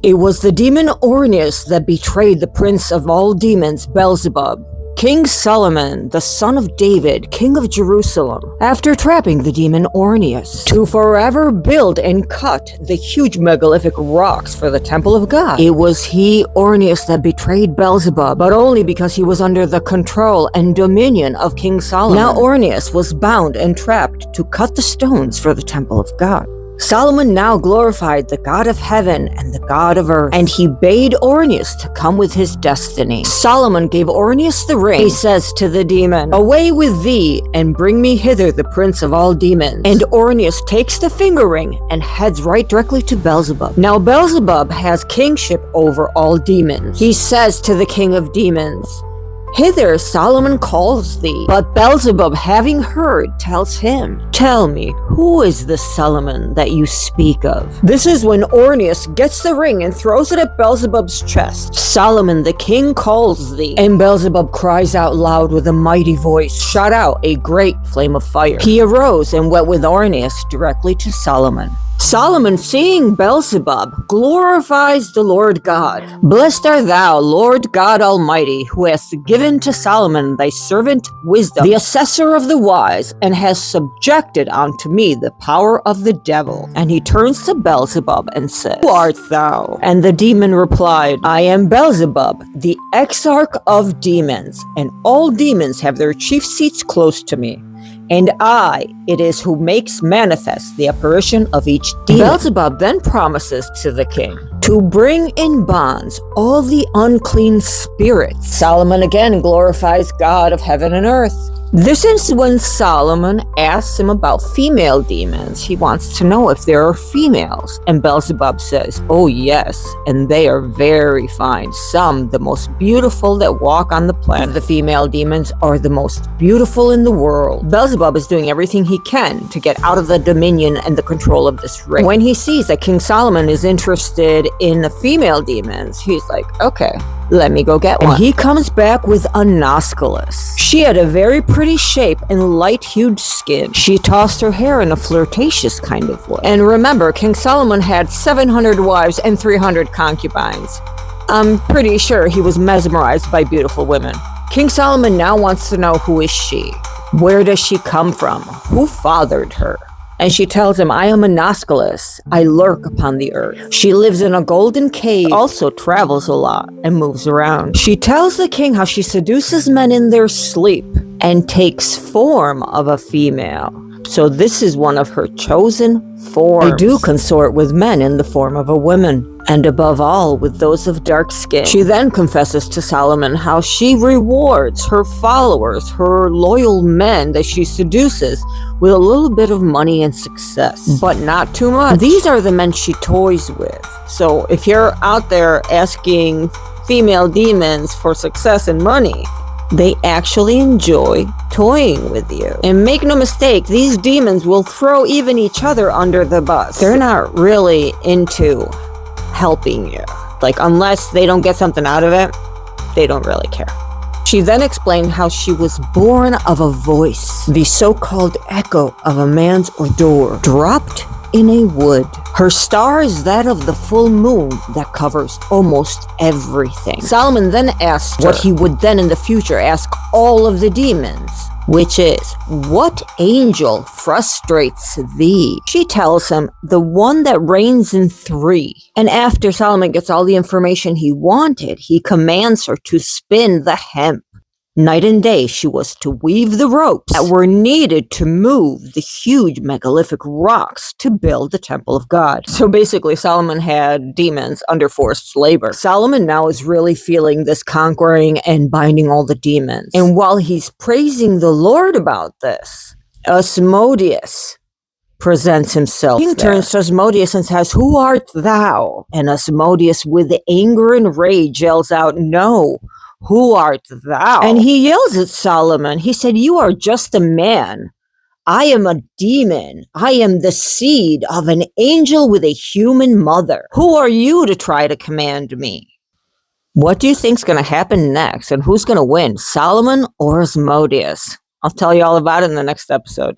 It was the demon Ornius that betrayed the prince of all demons, Beelzebub. King Solomon, the son of David, king of Jerusalem, after trapping the demon Ornius to forever build and cut the huge megalithic rocks for the temple of God. It was he, Ornius, that betrayed Beelzebub, but only because he was under the control and dominion of King Solomon. Now Ornius was bound and trapped to cut the stones for the temple of God. Solomon now glorified the God of heaven and the God of earth, and he bade Ornius to come with his destiny. Solomon gave Ornius the ring. He says to the demon, "Away with thee, and bring me hither the prince of all demons." And Ornius takes the finger ring and heads right directly to Beelzebub. Now Beelzebub has kingship over all demons. He says to the king of demons, "Hither Solomon calls thee." But Beelzebub, having heard, tells him, "Tell me, who is this Solomon that you speak of?" This is when Ornius gets the ring and throws it at Beelzebub's chest. "Solomon the king calls thee." And Beelzebub cries out loud with a mighty voice, shot out a great flame of fire. He arose and went with Ornius directly to Solomon. Solomon, seeing Beelzebub, glorifies the Lord God. "Blessed art thou, Lord God Almighty, who hast given to Solomon thy servant wisdom, the assessor of the wise, and has subjected unto me the power of the devil." And he turns to Beelzebub and says, "Who art thou?" And the demon replied, "I am Beelzebub, the exarch of demons, and all demons have their chief seats close to me. And I, it is who makes manifest the apparition of each demon." Beelzebub then promises to the king to bring in bonds all the unclean spirits. Solomon again glorifies God of heaven and earth. This is when Solomon asks him about female demons. He wants to know if there are females. And Beelzebub says, "Oh yes, and they are very fine. Some, the most beautiful that walk on the planet. The female demons are the most beautiful in the world." Beelzebub is doing everything he can to get out of the dominion and the control of this ring. When he sees that King Solomon is interested in the female demons, he's like, "Okay, let me go get one." And he comes back with a Noscalis. She had a very pretty shape and light-hued skin. She tossed her hair in a flirtatious kind of way. And remember, King Solomon had 700 wives and 300 concubines. I'm pretty sure he was mesmerized by beautiful women. King Solomon now wants to know, who is she? Where does she come from? Who fathered her? And she tells him, "I am a Noscalis. I lurk upon the earth. She lives in a golden cave, also travels a lot, and moves around." She tells the king how she seduces men in their sleep and takes form of a female. So this is one of her chosen forms. I do consort with men in the form of a woman, and above all with those of dark skin. She then confesses to Solomon how she rewards her followers, her loyal men that she seduces, with a little bit of money and success, but not too much. These are the men she toys with. So if you're out there asking female demons for success and money, they actually enjoy toying with you. And make no mistake, these demons will throw even each other under the bus. They're not really into helping you. Like, unless they don't get something out of it, they don't really care. She then explained how she was born of a voice, the so-called echo of a man's odor, dropped in a wood. Her star is that of the full moon that covers almost everything. Solomon then asked what he would then in the future ask all of the demons, which is, "What angel frustrates thee?" She tells him, "The one that reigns in three." And after Solomon gets all the information he wanted, he commands her to spin the hemp. Night and day she was to weave the ropes that were needed to move the huge megalithic rocks to build the temple of God. So basically Solomon had demons under forced labor. Solomon now is really feeling this conquering and binding all the demons. And while he's praising the Lord about this, Asmodeus presents himself. King turns to Asmodeus and says, "Who art thou?" And Asmodeus, with anger and rage, yells out, "No, who art thou?" And he yells at Solomon. He said, "You are just a man. I am a demon. I am the seed of an angel with a human mother. Who are you to try to command me?" What do you think's going to happen next? And who's going to win, Solomon or Asmodeus? I'll tell you all about it in the next episode.